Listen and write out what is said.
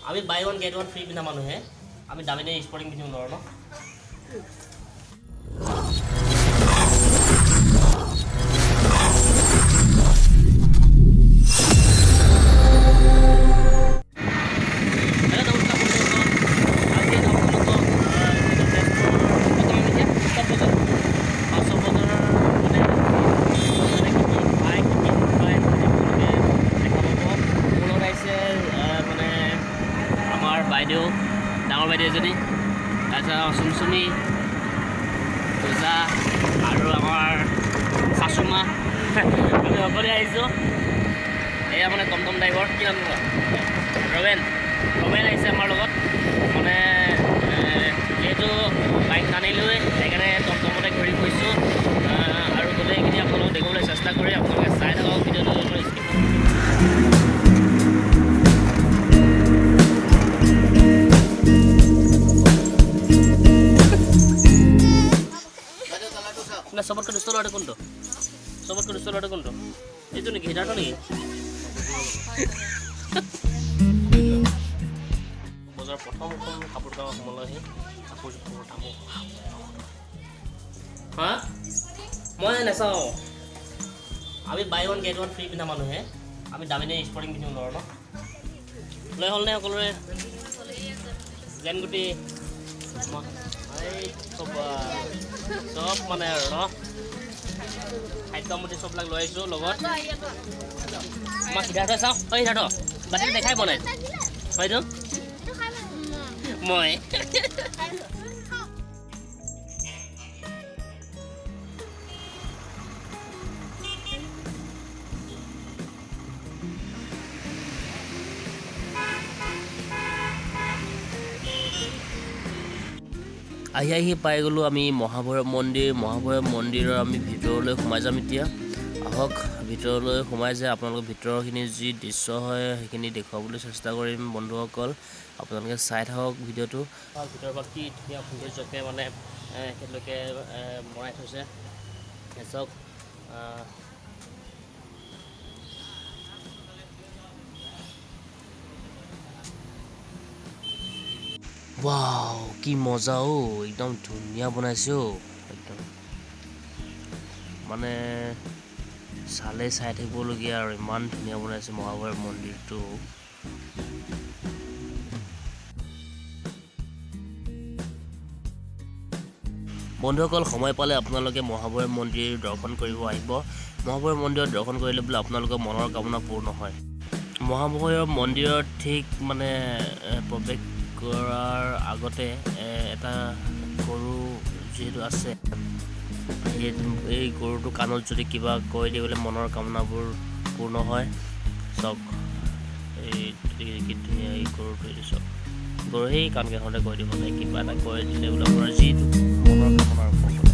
আমি buy one get one free পিন্ধা মানুহে আমি দামী দামী স্পৰ্টিং পিন্ধিব নোৱাৰোঁ ন বাইদেউ ডাঙৰ বাইদেউ এজনী তাৰপিছত চুমচুমি পূজা আৰু আমাৰ শাশুমা আমি সকলোৱে আহিছোঁ এয়া মানে টমটম ড্ৰাইভাৰ কি নাম ৰবেন আহিছে আমাৰ লগত মানে যিহেতু বাইক নানিলোৱে সেইকাৰণে টমটমতে ঘূৰি ফুৰিছোঁ আৰু গোটেইখিনি আপোনালোকক দেখিবলৈ চেষ্টা কৰি আপোনালোকে চাই থাকক ভিডিঅ'টো सबतকৈ দুষ্ট ল'ৰাটো কোনটো सबतকৈ দুষ্ট ল'ৰাটো কোনটো এইটো নেকি হিটাৰটো নেকি বজাৰ প্ৰথম কাপোৰ কাম সমলহি কাপোৰ দামো হা মই নাচাওঁ আমি buy one get one free পিন্ধা মানুহে আমি দামী দামী স্পৰ্টিং পিন্ধিব নোৱাৰোঁ ন লৈ হ'লনে সকলোৰে জেনগুটি চব মানে আৰু ন খাদ্যমুঠি চববিলাক লৈ আহিছোঁ লগত আমাক সিদ্ধাৰ্থ চাওঁ হয় সিদ্ধাৰ্থ বাতিটো দেখাই বনাই হয়তো মই আহি পাই গ'লোঁ আমি মহাভৈৰৱ মন্দিৰৰ আমি ভিতৰলৈ সোমাই যাম এতিয়া আহক ভিতৰলৈ সোমাই যায় আপোনালোকৰ ভিতৰৰখিনি যি দৃশ্য হয় সেইখিনি দেখুৱাবলৈ চেষ্টা কৰিম বন্ধুসকল আপোনালোকে চাই থাকক ভিডিঅ'টো ভিতৰৰ পৰা কি ধুনীয়া সৌন্দৰ্যকৈ মানে তেওঁলোকে বনাই থৈছে চাওক वाव কি মজা ও একদম ধুনীয়া বনাইছে ও একদম মানে চালে চাই থাকিবলগীয়া আৰু ইমান ধুনীয়া বনাইছে মহাভৈৰৱ মন্দিৰটো বন্ধুসকল সময় পালে আপোনালোকে মহাভৈৰৱ মন্দিৰ দৰ্শন কৰিব আহিব মহাভৈৰৱ মন্দিৰত দৰ্শন কৰিলে বোলে আপোনালোকৰ মনৰ কামনা পূৰ্ণ হয় মহাভৈৰৱ মন্দিৰত ঠিক মানে প্ৰৱেশ কৰাৰ আগতে এটা গৰু যিহেতু আছে এই গৰুটো কাণত যদি কিবা কৈ দিয়ে বোলে মনৰ কামনাবোৰ পূৰ্ণ হয় চাওক এই কি ধুনীয়া এই গৰুটো চাওক গৰু সেই কাণকেইখনতে কৈ দিব লাগে কিবা এটা কৈ দিলে বোলে আপোনাৰ যিটো মনৰ কামনাৰ